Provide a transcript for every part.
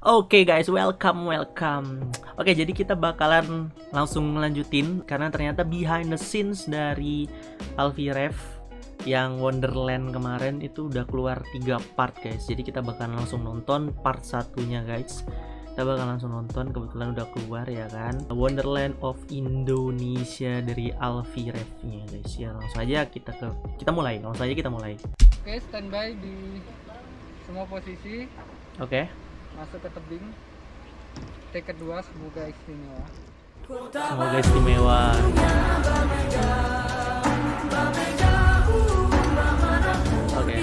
Oke guys, welcome. Oke, jadi kita bakalan langsung ngelanjutin karena ternyata behind the scenes dari Alfie Rev yang Wonderland kemarin itu udah keluar 3 part guys. Jadi kita bakalan langsung nonton part satunya guys. Kita bakalan langsung nonton, kebetulan udah keluar ya kan, Wonderland of Indonesia dari Alfie Rev-nya guys. Ya langsung aja kita mulai. Oke, standby di semua posisi. Oke. Masuk ke tebing. Take kedua, semoga istimewa. Semoga istimewa. Oke.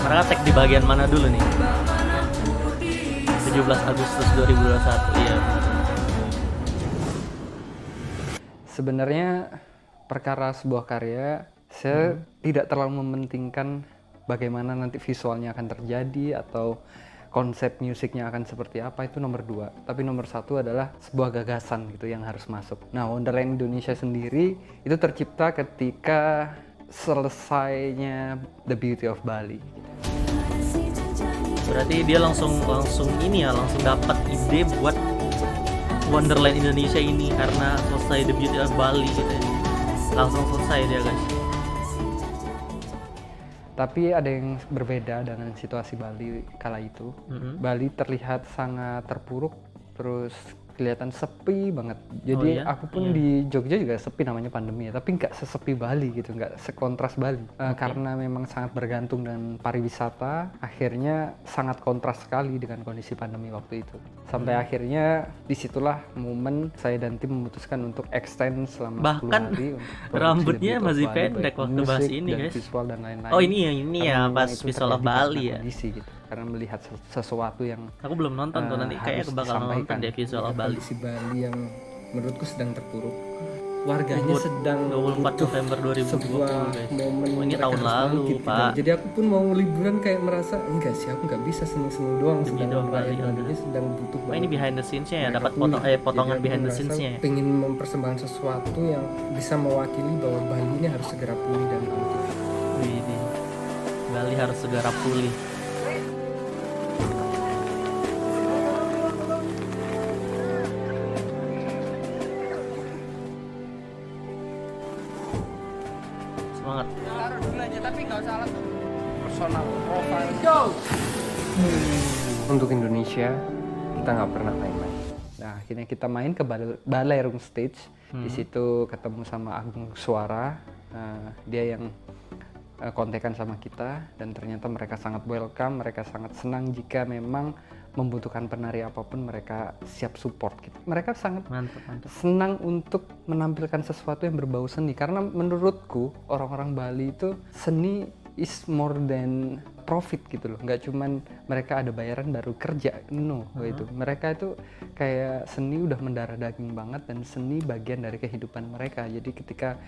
Mereka tag di bagian mana dulu nih? 17 Agustus 2021. Iya. Sebenarnya perkara sebuah karya, saya tidak terlalu mementingkan bagaimana nanti visualnya akan terjadi atau konsep musiknya akan seperti apa, itu nomor 2. Tapi nomor 1 adalah sebuah gagasan gitu yang harus masuk. Nah, Wonderland Indonesia sendiri itu tercipta ketika selesainya The Beauty of Bali. Berarti dia langsung dapat ide buat Wonderland Indonesia ini karena selesai The Beauty of Bali gitu ya. Langsung selesai dia guys. Tapi ada yang berbeda dengan situasi Bali kala itu. Bali terlihat sangat terpuruk, terus kelihatan sepi banget. Jadi aku pun di Jogja juga sepi, namanya pandemi ya, tapi nggak sesepi Bali gitu, nggak sekontras Bali. Karena memang sangat bergantung dengan pariwisata, akhirnya sangat kontras sekali dengan kondisi pandemi waktu itu. Sampai akhirnya disitulah momen saya dan tim memutuskan untuk extend selama 10 hari untuk rambutnya masih pendek waktu bahas ini guys. Visual dan lain-lain. Oh ini ya pas visual of Bali ya. Kondisi, gitu. Karena melihat sesuatu yang aku belum nonton tuh, nanti kayak bakal nonton deh visual of Bali. Kondisi Bali yang menurutku sedang terpuruk. Warganya sedang 24 November 2020 sebuah guys. momen Ini tahun lalu bangkit, gitu. Pak. Jadi aku pun mau liburan kayak merasa enggak sih, aku nggak bisa seneng-seneng doang, sedang Bali sedang butuh banget. Ini behind the scenes-nya ya, dapat potongan behind the scenes-nya. Pengen mempersembahkan sesuatu yang bisa mewakili bahwa Bali ini harus segera pulih dan bangkit. Bali harus segera pulih. Semangat. Taruh dulu aja, tapi nggak usah langsung personal profile. Go! Untuk Indonesia kita nggak pernah main-main. Nah, akhirnya kita main ke Balerung Stage. Di situ ketemu sama Agung Suara. Dia yang kontekan sama kita, dan ternyata mereka sangat welcome, mereka sangat senang jika memang membutuhkan penari apapun mereka siap support gitu. Mereka sangat mantap. senang untuk menampilkan sesuatu yang berbau seni, karena menurutku orang-orang Bali itu seni is more than profit gitu loh. Nggak cuman mereka ada bayaran baru kerja, no. Itu mereka itu kayak seni udah mendarah daging banget, dan seni bagian dari kehidupan mereka. Jadi ketika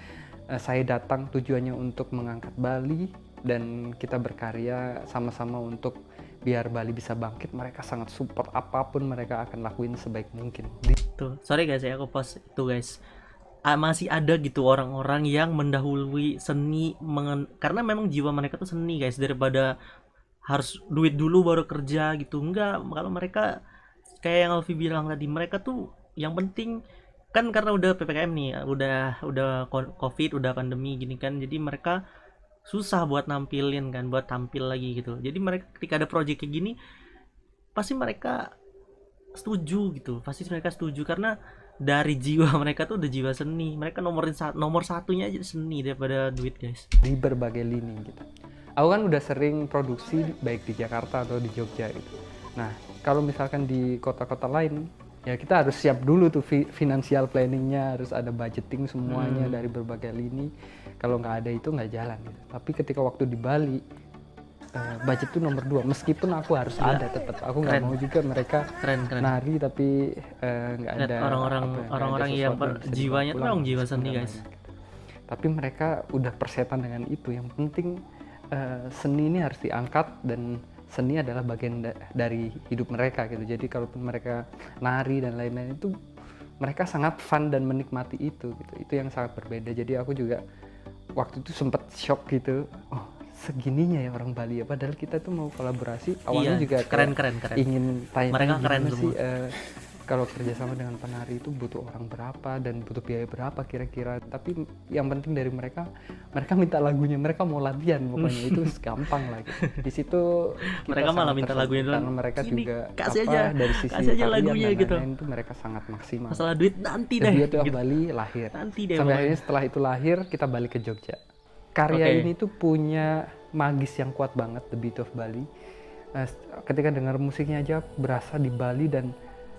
saya datang tujuannya untuk mengangkat Bali dan kita berkarya sama-sama untuk biar Bali bisa bangkit, mereka sangat support, apapun mereka akan lakuin sebaik mungkin. Tuh, sorry guys ya, aku post itu guys. Masih ada gitu orang-orang yang mendahului seni karena memang jiwa mereka tuh seni guys, daripada harus duit dulu baru kerja gitu. Enggak, kalau mereka kayak yang Alfi bilang tadi, mereka tuh yang penting kan karena udah PPKM nih, udah COVID, udah pandemi gini kan, jadi mereka susah buat nampilin kan, buat tampil lagi gitu. Jadi mereka ketika ada project kayak gini pasti mereka setuju karena dari jiwa mereka tuh udah jiwa seni. Mereka nomor satunya aja seni daripada duit guys, di berbagai lini gitu. Aku kan udah sering produksi baik di Jakarta atau di Jogja gitu. Nah, kalau misalkan di kota-kota lain, ya kita harus siap dulu tuh financial planningnya, harus ada budgeting semuanya dari berbagai lini. Kalau nggak ada itu nggak jalan gitu. Tapi ketika waktu di Bali, budget itu nomor 2. Meskipun aku harus ada tetap. Aku nggak mau juga mereka keren. nari tapi nggak ada orang-orang yang jiwanya tuh memang jiwa seni guys. Tapi mereka udah persetan dengan itu. Yang penting seni ini harus diangkat, dan seni adalah bagian dari hidup mereka gitu. Jadi kalaupun mereka nari dan lain-lain itu, mereka sangat fun dan menikmati itu gitu. Itu yang sangat berbeda. Jadi aku juga waktu itu sempat shock gitu. Oh, segininya ya orang Bali ya, padahal kita tuh mau kolaborasi awalnya Iya, juga keren kayak keren keren. ingin tanya Mereka keren gimana sih semua. kalau kerjasama dengan penari itu butuh orang berapa dan butuh biaya berapa kira-kira, tapi yang penting dari mereka minta lagunya, mereka mau latihan pokoknya itu gampang lah gitu. Di situ kita Mereka malah sangat minta tersentuh lagunya duluan. karena mereka Gini, juga kasih aja, dari sisi kasih aja tarian lagunya dan gitu. lain-lain itu mereka sangat maksimal. Masalah duit nanti The deh. Beauty of Gitu. Bali lahir. Nanti deh. Sampai pokoknya. akhirnya setelah itu lahir, kita balik ke Jogja. Karya Oke. ini tuh punya magis yang kuat banget, The Beauty of Bali. Ketika dengar musiknya aja berasa di Bali dan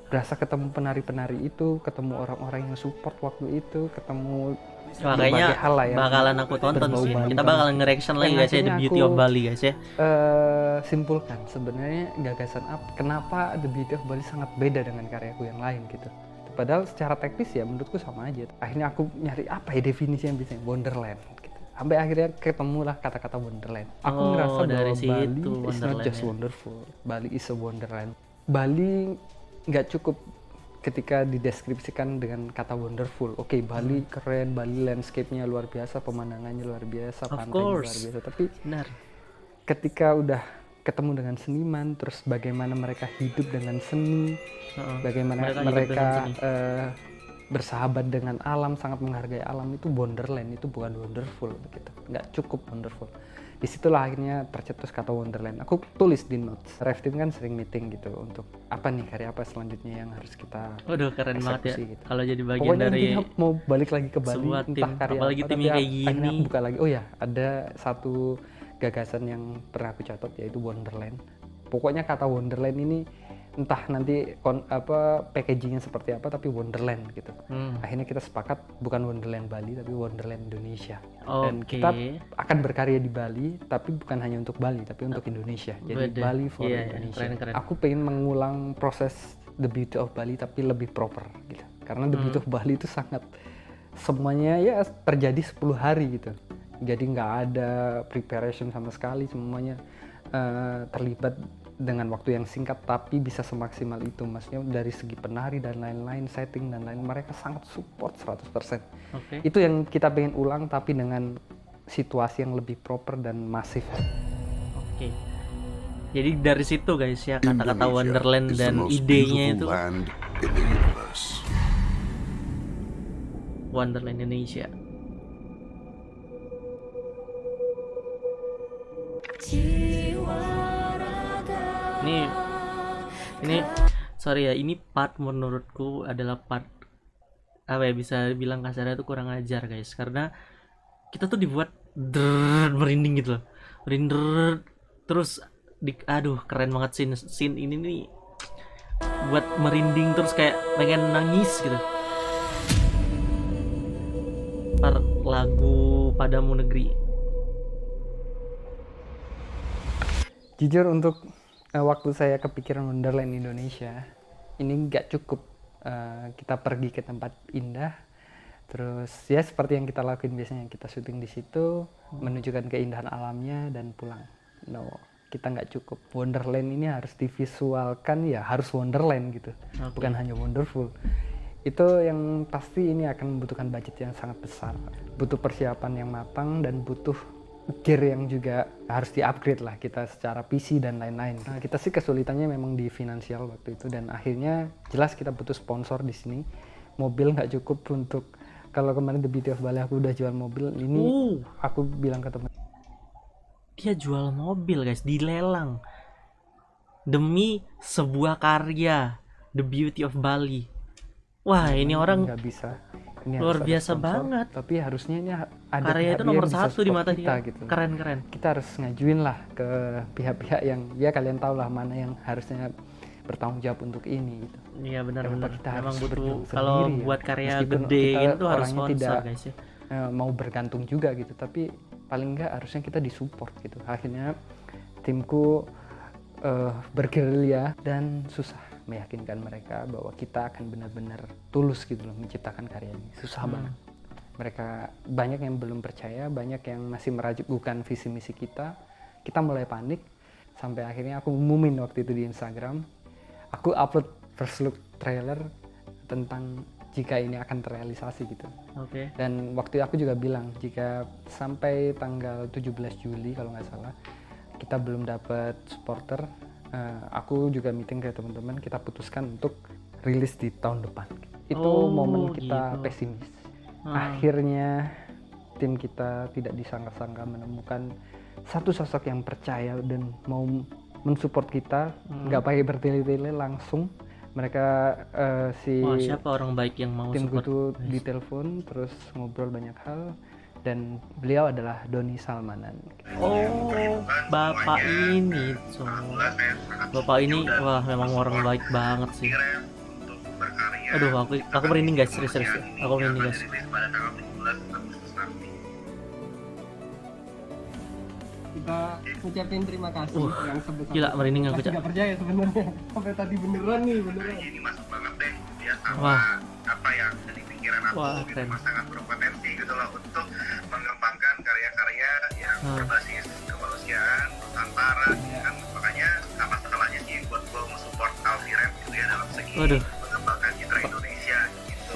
berasa ketemu penari-penari itu, ketemu orang-orang yang support waktu itu, ketemu Wah, berbagai kayaknya hal lah yang bakalan aku tonton berbau sih. Bali Kita banget. bakalan nge-reaction lagi Yang guys ya The akhirnya Beauty aku, of Bali guys ya. simpulkan sebenarnya gagasan kenapa The Beauty of Bali sangat beda dengan karyaku yang lain gitu. Padahal secara teknis ya menurutku sama aja. Akhirnya aku nyari apa ya definisi yang bisa Wonderland gitu. Sampai akhirnya ketemulah kata-kata Wonderland. Aku Oh, ngerasa dari bahwa situ Bali is not Wonderland just ya. wonderful. Bali is a wonderland. Bali nggak cukup ketika dideskripsikan dengan kata wonderful. Oke, Bali keren, Bali landscape-nya luar biasa, pemandangannya luar biasa, Of pantainya luar course. biasa. Tapi Benar. ketika udah ketemu dengan seniman, terus bagaimana mereka hidup dengan seni, Heeh. bagaimana Mereka hidup mereka dengan seni. bersahabat dengan alam, sangat menghargai alam, itu wonderland, itu bukan wonderful gitu. Nggak cukup wonderful. Disitulah akhirnya tercetus kata wonderland. Aku tulis di notes. Ref Team kan sering meeting gitu untuk apa nih karya apa selanjutnya yang harus kita Waduh, keren banget ya. eksekusi gitu. Kalau jadi bagian Pokoknya dari intinya mau balik lagi ke Bali, sebuah entah tim, karya apalagi apa, tim tapi yang kayak akhirnya gini. aku buka lagi. Oh ya, ada satu gagasan yang pernah aku catat yaitu Wonderland. Pokoknya kata Wonderland ini entah nanti packagingnya seperti apa, tapi Wonderland gitu. Akhirnya kita sepakat bukan Wonderland Bali tapi Wonderland Indonesia. Dan Oke. kita akan berkarya di Bali, tapi bukan hanya untuk Bali tapi untuk Indonesia. Jadi Beda. Bali for Iya, Indonesia. keren-keren. Aku pengen mengulang proses The Beauty of Bali tapi lebih proper gitu. Karena The Beauty of Bali itu sangat semuanya ya terjadi 10 hari gitu. Jadi nggak ada preparation sama sekali, semuanya terlibat dengan waktu yang singkat tapi bisa semaksimal itu. Maksudnya dari segi penari dan lain-lain, setting dan lain, mereka sangat support 100%. Oke. Itu yang kita pengen ulang tapi dengan situasi yang lebih proper dan masif. Oke. Jadi dari situ guys ya kata-kata Indonesia Wonderland is the dan most idenya beautiful itu land in the universe. Wonderland Indonesia. Ini sorry ya, ini part menurutku adalah part apa ya, bisa bilang kasarnya itu kurang ajar guys, karena kita tuh dibuat merinding gitu loh, merinding terus aduh keren banget scene ini nih, buat merinding terus kayak pengen nangis gitu. Part lagu Padamu Negeri. Jujur untuk waktu saya kepikiran Wonderland Indonesia, ini nggak cukup kita pergi ke tempat indah, terus ya seperti yang kita lakuin biasanya, kita syuting di situ, menunjukkan keindahan alamnya dan pulang. No, kita nggak cukup. Wonderland ini harus divisualkan ya, harus Wonderland gitu, bukan hanya wonderful. Itu yang pasti ini akan membutuhkan budget yang sangat besar, butuh persiapan yang matang dan butuh gear yang juga harus di-upgrade lah kita secara PC dan lain-lain. Nah, kita sih kesulitannya memang di finansial waktu itu, dan akhirnya jelas kita butuh sponsor di sini. Mobil nggak cukup untuk, kalau kemarin The Beauty of Bali aku udah jual mobil, ini aku bilang ke teman, Dia jual mobil guys, dilelang demi sebuah karya The Beauty of Bali. Wah, ini orang nggak bisa. Ini luar harus ada biasa sponsor, banget. tapi harusnya ini ada Karya itu pihak nomor yang bisa satu di support mata kita dia. gitu. Keren. Kita harus ngajuin lah ke pihak-pihak yang ya kalian tahu lah mana yang harusnya bertanggung jawab untuk ini gitu. Iya benar-benar. Kita Memang harus butuh berjuang kalau sendiri ya. buat karya Meskipun gede kita itu harus orangnya sponsor tidak guys ya. mau bergantung juga gitu, tapi paling enggak harusnya kita disupport gitu. Akhirnya timku bergerilya dan susah meyakinkan mereka bahwa kita akan benar-benar tulus gitu loh menciptakan karya ini. Susah banget. Mereka banyak yang belum percaya, banyak yang masih meragukan visi misi kita. Kita mulai panik sampai akhirnya aku umumin waktu itu di Instagram. Aku upload first look trailer tentang jika ini akan terrealisasi gitu. Oke. Dan waktu aku juga bilang jika sampai tanggal 17 Juli kalau nggak salah kita belum dapat supporter, aku juga meeting ke teman-teman, kita putuskan untuk rilis di tahun depan. Itu momen kita gitu. pesimis. Akhirnya tim kita tidak disangka-sangka menemukan satu sosok yang percaya dan mau mensupport kita, nggak pakai bertele-tele, langsung mereka Wah, siapa orang baik yang mau timku support? tuh ditelepon terus ngobrol banyak hal, dan beliau adalah Doni Salmanan. Oh, bapak ini, so bapak ini wah memang orang baik banget sih. Aduh, aku merinding guys, serius, aku merinding guys. Kita ucapin terima kasih yang sebesar. Gila, merinding aku, Cak. Nggak percaya sebenarnya. Sampai tadi beneran. Ini masuk banget deh dia sama Wah. apa yang jadi pikiran aku. Wah, gitu, keren. Mas, sangat berpotensi gitu loh untuk mengembangkan karya-karya yang berbasis kemanusiaan Nusantara kan, makanya apa salahnya sih buat gua mensupport Alfiren gitu ya dalam segi Waduh. mengembangkan citra Indonesia gitu.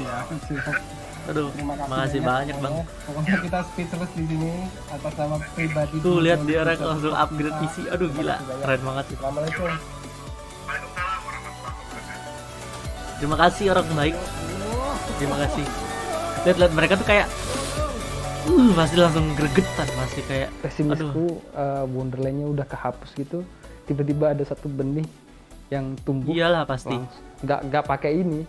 Siap. Aduh, Terima makasih banyak bang. Pokoknya kita speechless di sini atas nama pribadi. Tuh lihat dia langsung upgrade PC. Aduh gila, keren banget sih. Assalamualaikum. Waalaikumsalam warahmatullahi wabarakatuh. Terima kasih orang baik. Terima kasih. Lihat mereka tuh kayak pasti langsung gregetan, pasti kayak Pesimisku, Wonderland-nya udah kehapus gitu, tiba-tiba ada satu benih yang tumbuh. Iyalah pasti. Nggak pakai ini,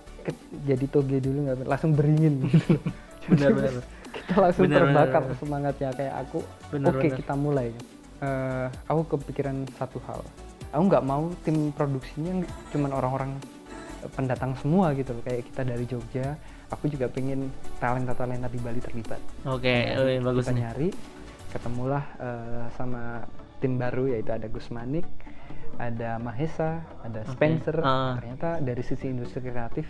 jadi toge dulu, nggak langsung beringin gitu. Benar. Kita langsung terbakar semangatnya kayak aku. Bener. Kita mulai. Aku kepikiran satu hal, aku nggak mau tim produksinya cuman orang-orang pendatang semua gitu loh, kayak kita dari Jogja. Aku juga pengen talenta di Bali terlibat. Oke, bagus Kita nih. nyari, ketemulah sama tim baru, yaitu ada Gus Manik, ada Mahesa, ada Spencer. Ternyata dari sisi industri kreatif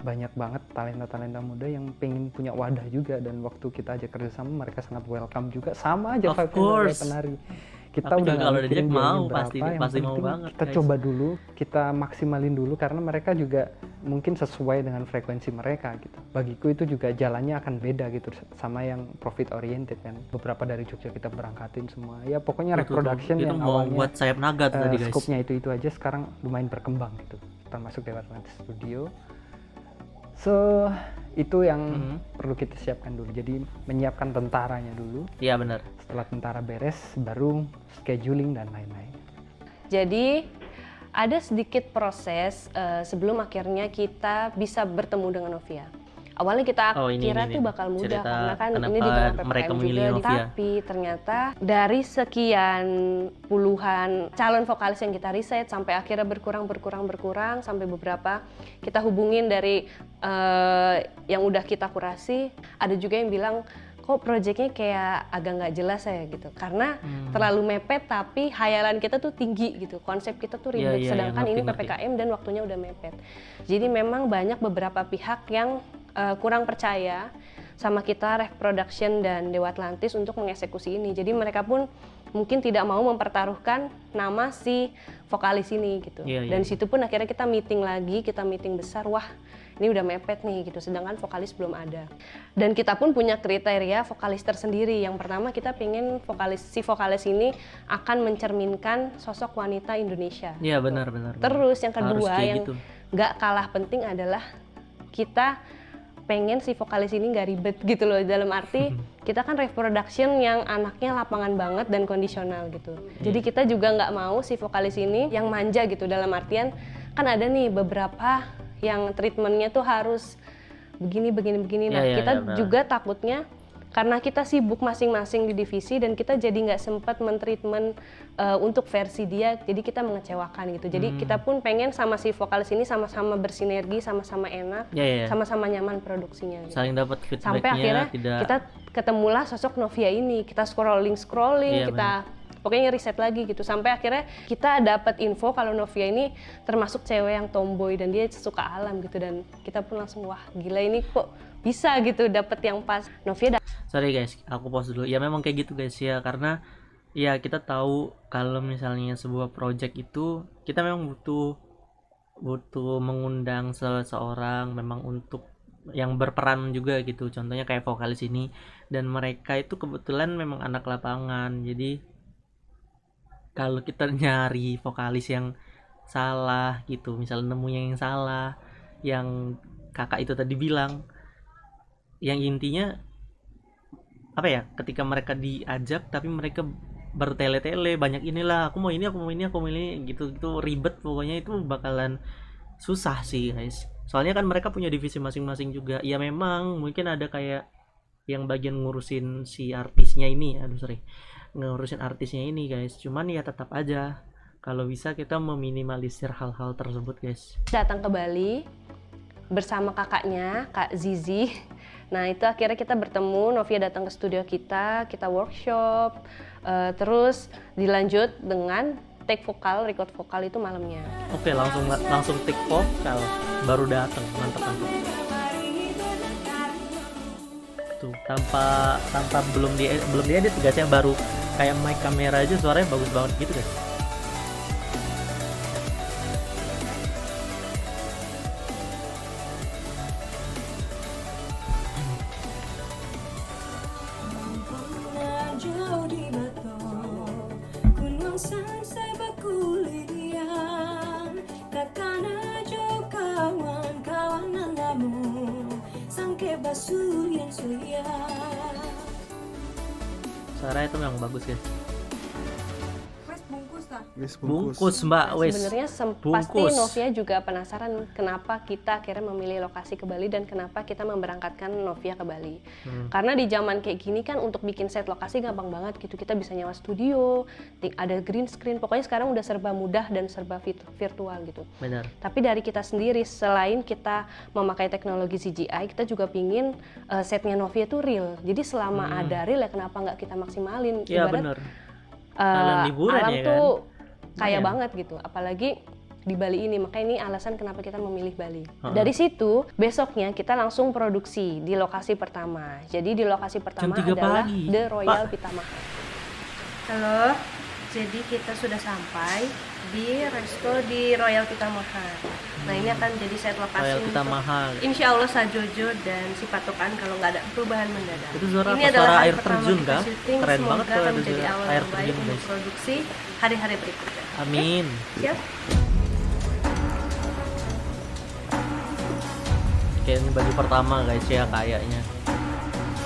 banyak banget talenta muda yang pengen punya wadah juga, dan waktu kita ajak kerjasama mereka sangat welcome juga, sama aja Of vibe-nya course. kayak penari. Kita Tapi udah juga kalau mikirin diajak biayanya mau, berapa, pasti yang mau penting banget, kita guys. coba dulu, kita maksimalin dulu, karena mereka juga mungkin sesuai dengan frekuensi mereka gitu. Bagiku itu juga jalannya akan beda gitu sama yang profit oriented kan. Beberapa dari Jogja kita berangkatin semua. Ya pokoknya reproduction Itu yang mau awalnya buat sayap naga tuh tadi guys. skopnya itu aja sekarang lumayan berkembang gitu, termasuk lewat studio. So itu yang perlu kita siapkan dulu, jadi menyiapkan tentaranya dulu. Iya benar. Setelah tentara beres baru scheduling dan lain-lain. Jadi ada sedikit proses sebelum akhirnya kita bisa bertemu dengan Novia. Awalnya kita kira tuh bakal mudah karena kan ini di tengah mereka PPKM memilih juga, Novia. tapi ternyata dari sekian puluhan calon vokalis yang kita riset sampai akhirnya berkurang sampai beberapa kita hubungin dari yang udah kita kurasi, ada juga yang bilang kok proyeknya kayak agak nggak jelas ya gitu, karena terlalu mepet tapi hayalan kita tuh tinggi gitu, konsep kita tuh ribet, sedangkan ini PPKM dan waktunya udah mepet. Jadi memang banyak beberapa pihak yang kurang percaya sama kita Ref Production dan Dewa Atlantis untuk mengeksekusi ini. Jadi mereka pun mungkin tidak mau mempertaruhkan nama si vokalis ini gitu. Dan situ pun akhirnya kita meeting besar, wah ini udah mepet nih gitu, sedangkan vokalis belum ada. Dan kita pun punya kriteria vokalis tersendiri. Yang pertama kita pengen vokalis ini akan mencerminkan sosok wanita Indonesia. Iya benar. Terus yang kedua yang gitu. nggak kalah penting adalah kita pengen si vokalis ini nggak ribet gitu loh, dalam arti kita kan Ref Production yang anaknya lapangan banget dan kondisional gitu. Jadi kita juga nggak mau si vokalis ini yang manja gitu, dalam artian kan ada nih beberapa yang treatmentnya tuh harus begini. Nah kita juga takutnya karena kita sibuk masing-masing di divisi dan kita jadi nggak sempat mentreatment untuk versi dia, jadi kita mengecewakan gitu. Jadi kita pun pengen sama si vokalis ini sama-sama bersinergi, sama-sama enak, sama-sama nyaman produksinya gitu. Saling dapat feedbacknya. Sampai akhirnya kita ketemulah sosok Novia ini, kita scrolling, kita pokoknya riset lagi gitu, sampai akhirnya kita dapat info kalau Novia ini termasuk cewek yang tomboy dan dia suka alam gitu, dan kita pun langsung wah gila ini kok bisa gitu dapet yang pas. Novia Sorry guys, aku pause dulu. Ya memang kayak gitu guys ya, karena ya kita tahu kalau misalnya sebuah project itu kita memang butuh mengundang seseorang memang untuk yang berperan juga gitu, contohnya kayak vokalis ini, dan mereka itu kebetulan memang anak lapangan. Jadi kalau kita nyari vokalis yang salah gitu, misalnya nemunya yang salah, yang kakak itu tadi bilang, yang intinya apa ya, ketika mereka diajak tapi mereka bertele-tele banyak, inilah aku mau ini, aku mau ini, aku mau ini, gitu gitu, ribet pokoknya. Itu bakalan susah sih guys, soalnya kan mereka punya divisi masing-masing juga. Ya memang mungkin ada kayak yang bagian ngurusin si artisnya ini, ngurusin artisnya ini guys, cuman ya tetap aja kalau bisa kita meminimalisir hal-hal tersebut guys. Datang ke Bali bersama kakaknya, Kak Zizi. Nah itu akhirnya kita bertemu, Novia datang ke studio kita workshop, terus dilanjut dengan take vokal, record vokal itu malamnya. Oke, langsung take vokal, baru datang, mantap. Tuh, tanpa belum diedit guys ya, baru kayak mic kamera aja suaranya bagus banget gitu guys. Suara itu memang bagus guys. Bungkus mbak, wes. Sebenarnya pasti Novia juga penasaran kenapa kita akhirnya memilih lokasi ke Bali dan kenapa kita memberangkatkan Novia ke Bali. Karena di zaman kayak gini kan untuk bikin set lokasi gampang banget gitu. Kita bisa nyewa studio, ada green screen. Pokoknya sekarang udah serba mudah dan serba virtual gitu. Benar. Tapi dari kita sendiri, selain kita memakai teknologi CGI, kita juga pingin setnya Novia itu real. Jadi selama ada real ya kenapa nggak kita maksimalin? Iya benar. Liburan alam ya tuh kan? kaya banget gitu, apalagi di Bali ini. Makanya ini alasan kenapa kita memilih Bali. Dari situ besoknya kita langsung produksi di lokasi pertama. Jadi di lokasi pertama adalah pagi. The Royal Pitamaha. Halo, jadi kita sudah sampai di resto di Royal Pitamaha. Nah ini akan jadi set lokasi Royal Pitamaha. Insya Allah Sajojo dan si Patokan kalau nggak ada perubahan mendadak. Itu suara Ini apa? adalah Suara hari air pertama terjun kita kah? syuting. Keren Semoga banget kalau akan ada menjadi suara awal air yang baik terjun, untuk guys. produksi hari-hari berikutnya. Amin. Siap? Kayak ini baju pertama guys ya kayaknya.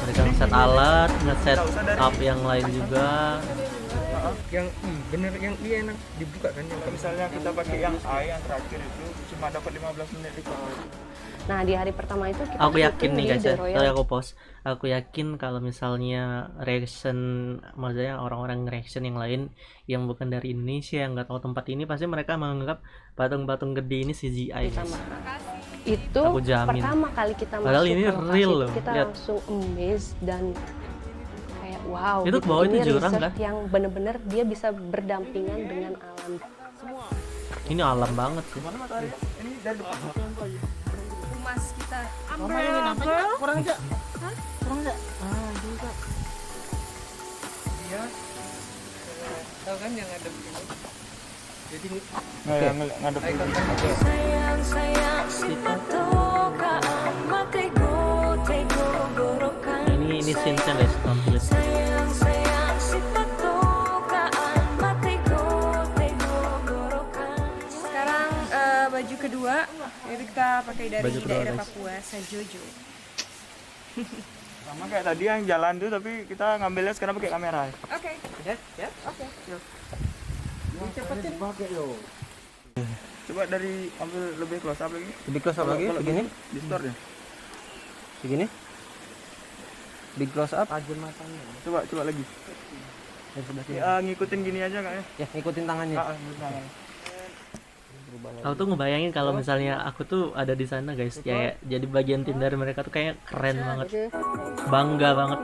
Mereka ngeset alat, ngeset up yang lain juga. Yang bener yang enak dibuka kan yang Misalnya kita pakai yang A yang terakhir itu cuma dapat 15 menit record. Nah di hari pertama itu kita Aku yakin syuting nih di guys The ya, Royal. sorry aku post. Aku yakin kalau misalnya reaction, maksudnya orang-orang reaction yang lain yang bukan dari Indonesia, yang nggak tahu tempat ini, pasti mereka menganggap patung-patung gede ini CGI guys. Itu Aku jamin. pertama kali kita Padahal masuk ini ke lokasi, real loh, kita lihat. langsung amazed dan kayak wow, Itu gitu. ke bawah Ini itu jurang research kan? yang bener-bener dia bisa berdampingan dengan alam. Ini alam banget sih. Ini dari depan. Mas kita tahu kan yang ada begini. Jadi Nah, yang ngadep itu. Ini scene-nya guys, tampilin. sekarang baju kedua itu kita pakai dari Baju kedua, daerah guys. Papua, Sajojo. Sama kayak tadi yang jalan tuh tapi kita ngambilnya sekarang pakai kamera. Oke. ya. Oke. Coba dari ambil lebih close up lagi. Lebih close up lagi Kalau begini. Di store ya. Begini. Big close up. Coba lagi. Ya, ngikutin gini aja kak ya. Ya, ngikutin tangannya. Nah. Aku tuh ngebayangin kalau misalnya aku tuh ada di sana guys, ya jadi bagian tim dari mereka tuh kayak keren banget, bangga banget.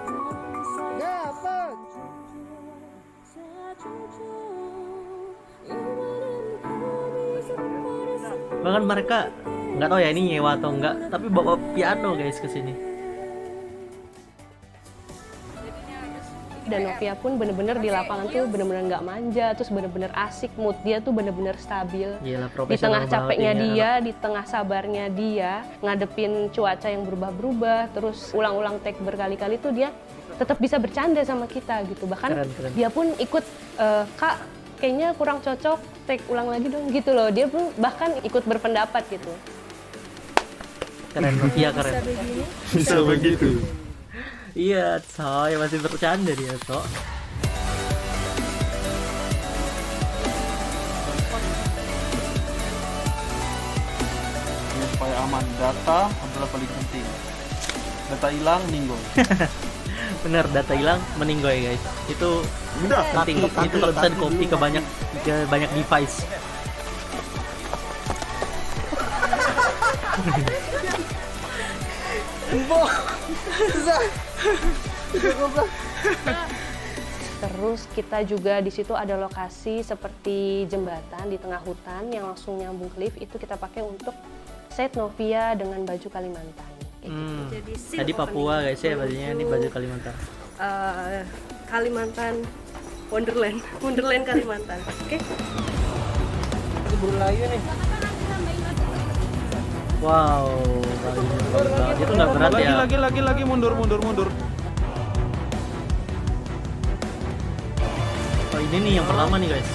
Bahkan mereka nggak tahu ya ini nyewa atau enggak, tapi bawa piano guys ke sini. dan Novia pun bener-bener di lapangan tuh bener-bener nggak manja, terus bener-bener asik, mood dia tuh bener-bener stabil. Gila, Di tengah profesional capeknya banget ini dia, di tengah sabarnya dia, ngadepin cuaca yang berubah-berubah, terus ulang-ulang take berkali-kali tuh dia tetap bisa bercanda sama kita gitu. Bahkan Keren. dia pun ikut, Kak kayaknya kurang cocok, take ulang lagi dong gitu loh. Dia pun bahkan ikut berpendapat gitu. Keren, Novia keren. Bisa begitu. Iya, coy, masih bercanda dia, Cok. Supaya aman, data adalah paling penting. Data hilang, meninggal. Bener, data hilang meninggoy guys. Itu penting. Itu kalau pesan kopi ke banyak device. Terus kita juga di situ ada lokasi seperti jembatan di tengah hutan yang langsung nyambung ke lift, itu kita pakai untuk set Novia dengan baju Kalimantan. Kayak gitu. Jadi scene Tadi opening. Papua guys ya bajunya, ini baju Kalimantan. Kalimantan Wonderland, Wonderland Kalimantan. Oke. Wow, bajunya bagus banget. Itu nggak berat ya. Lagi, mundur. Oh, ini nih yang pertama nih guys.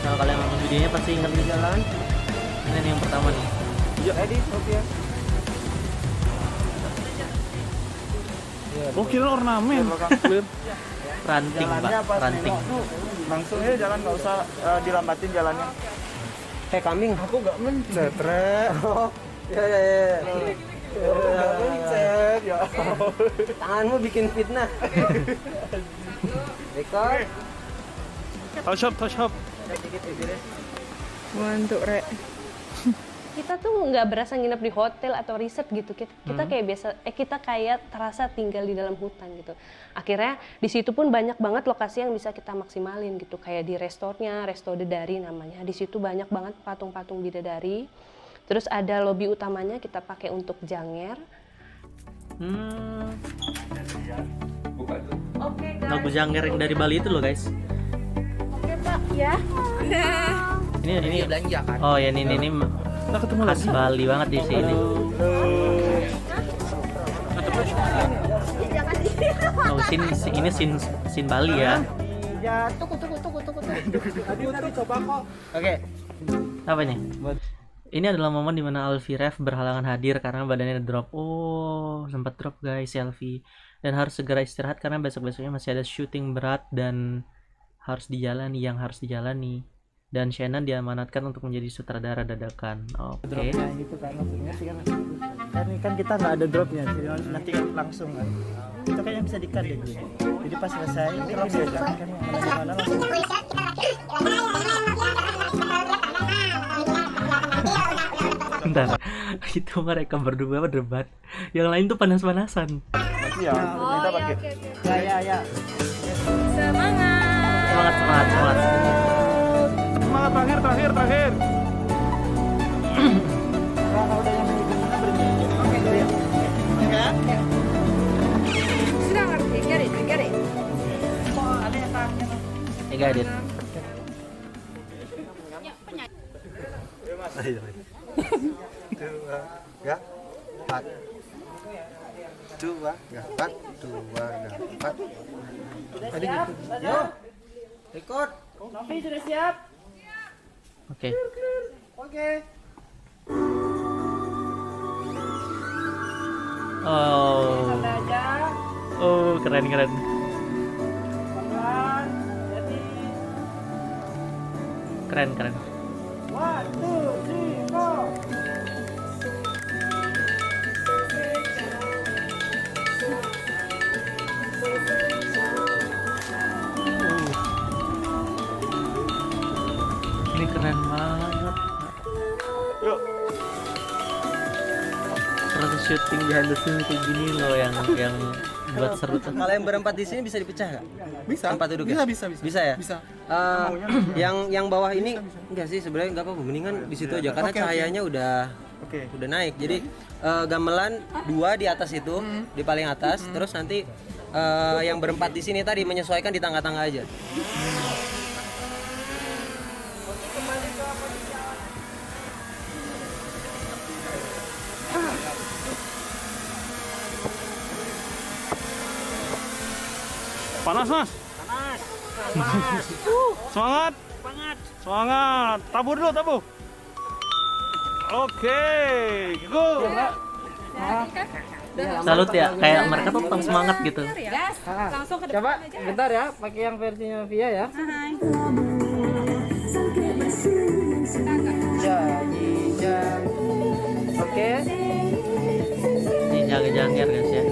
Kalau kalian nonton videonya pasti ingat nih jalan. Ini nih yang pertama nih. Oh, kira ornamen. Ranting, Pak. Ranting. Langsung aja jalan, nggak usah dilambatin jalannya. Kayak kambing. Aku gak mencet, Rek. Ya. Gak mencet, ya. Tanganmu bikin fitnah. Rekor. Touch up. Mantuk, Rek. Kita tuh nggak berasa nginep di hotel atau resort gitu. Kita kayak biasa, kita kayak terasa tinggal di dalam hutan gitu. Akhirnya di situ pun banyak banget lokasi yang bisa kita maksimalin gitu. Kayak di restonya, Resto Dedari namanya. Di situ banyak banget patung-patung bidadari. Terus ada lobi utamanya kita pakai untuk janger. Lagu Janger yang dari Bali itu loh guys. Oke, Pak. Ya. Ini belanja kan. Oh ya, ini khas Bali banget di sini. Oh, ini sin Bali ya. Ya, tunggu. Oke. Apa nih? Ini adalah momen dimana Alfie Rev berhalangan hadir karena badannya drop. Oh, sempat drop guys si Alfie. Dan harus segera istirahat karena besok-besoknya masih ada syuting berat dan harus dijalani. Dan Shannon diamanatkan untuk menjadi sutradara dadakan. Oke. Dropnya gitu kan, maksudnya sih kan kita nggak ada dropnya, jadi nanti kan langsung kan. Itu kayaknya bisa di-cut deh. Jadi pas selesai ini langsung aja kan mana langsung. Bentar. Itu mereka berdua berdebat. Yang lain tuh panas-panasan. Iya, kita pakai. Ya. Semangat. Semangat, terakhir. Kalau udah yang begini berhenti. Oke, ya. Ya. Sudah ngerti, get it. Ega edit. Dua, empat. Tadi gitu. Yo. Record. Novi sudah siap? Oke. Oke. Oh, keren. Pelan. Jadi Keren. 1, 2, 3, 4. Ini keren banget. Yuk. Proses syuting behind the scene kayak gini loh yang buat seru tuh. Kalau yang berempat di sini bisa dipecah nggak? Bisa. Tempat duduk ya? Bisa. Bisa ya? Bisa. Yang bawah ini enggak sih sebenarnya nggak apa-apa, mendingan di situ aja karena cahayanya udah naik. Jadi gamelan 2 di atas itu, di paling atas, terus nanti yang berempat di sini tadi menyesuaikan di tangga-tangga aja. Panas mas? Panas. Semangat? Semangat. Tabur dulu, tabur. Oke, go. Salut ya, kayak mereka tuh tetap semangat gitu. Langsung ke depan Coba aja. bentar ya, pakai yang versinya Via ya. Jajijang. Oke. Ini jaga-jaga guys ya.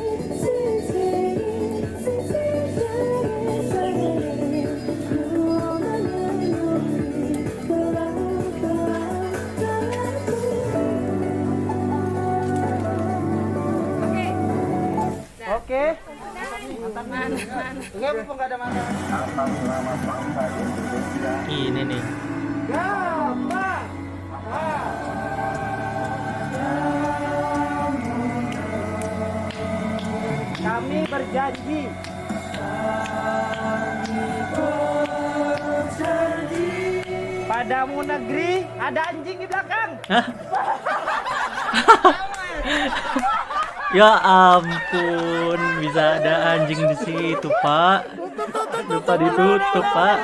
Oke. Enggak, mumpung nggak ada masalah. Ini nih. Kami berjanji. Padamu negeri ada anjing di belakang. Ya ampun, bisa ada anjing di situ, Pak. Lupa ditutup, Pak.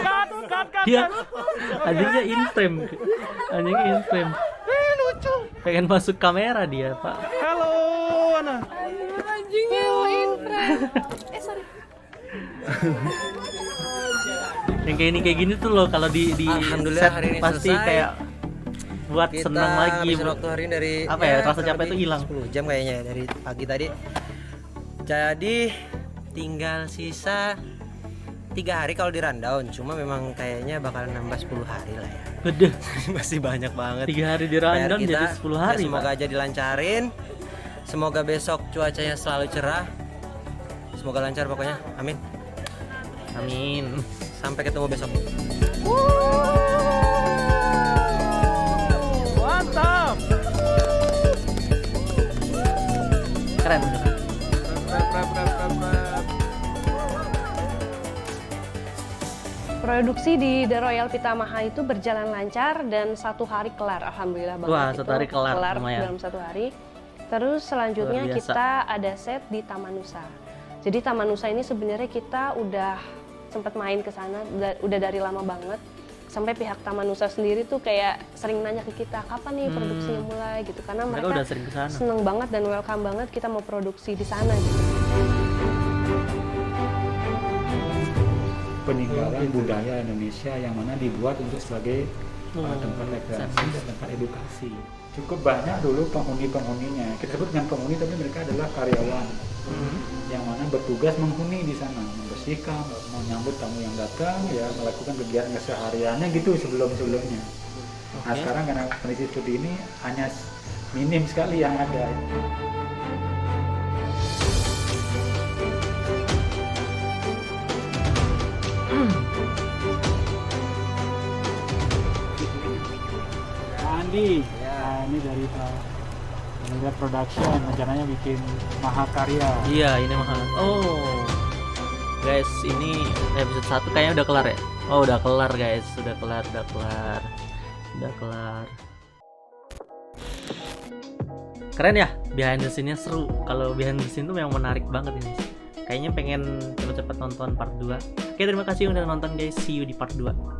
Dia anjingnya in frame. Anjingnya in frame. Lucu. Pengen masuk kamera dia, Pak. Halo, Ana. Anjingnya in frame. Sorry. Yang kayak gini tuh loh kalau di Alhamdulillah set hari ini pasti selesai. kayak buat Kita senang lagi. habisin waktu hari ini dari Apa ya, rasa kurang capek lebih tuh hilang. 10 jam kayaknya dari pagi tadi. Jadi tinggal sisa 3 hari kalau di rundown. Cuma memang kayaknya bakalan nambah 10 hari lah ya. Gede. Masih banyak banget. 3 hari di rundown PR kita. jadi 10 hari, Ya, semoga Pak. aja dilancarin. Semoga besok cuacanya selalu cerah. Semoga lancar pokoknya. Amin. Amin. Sampai ketemu besok. Mantap. Keren. Produksi di The Royal Pitamaha itu berjalan lancar dan 1 hari kelar, alhamdulillah banget. Wah, itu 1 hari kelar, lumayan. dalam 1 hari. Terus selanjutnya Luar biasa. kita ada set di Taman Nusa. Jadi Taman Nusa ini sebenarnya kita udah sempat main ke sana, udah dari lama banget. Sampai pihak Taman Nusa sendiri tuh kayak sering nanya ke kita, kapan nih produksinya mulai gitu. Karena Mereka mereka udah sering ke sana. seneng banget dan welcome banget kita mau produksi di sana gitu. Peninggalan budaya Indonesia yang mana dibuat untuk sebagai tempat rekreasi dan tempat edukasi. Cukup banyak dulu penghuni-penghuninya. Kita sebut dengan penghuni tapi mereka adalah karyawan yang mana bertugas menghuni di sana, membersihkan, menyambut tamu yang datang, ya melakukan kegiatan kesehariannya gitu sebelum-sebelumnya. Nah sekarang karena kondisi seperti ini hanya minim sekali yang ada. Andi, nah, ini dari Melihat Production, rencananya bikin Mahakarya. Iya, ini mahal. Oh. Guys, ini episode 1 kayaknya udah kelar ya? Oh, udah kelar guys. Udah kelar. Keren ya, behind the scene-nya seru. Kalau behind the scene tuh memang menarik banget ini. Kayaknya pengen cepet-cepet nonton part 2. Oke, terima kasih udah nonton guys. See you di part 2.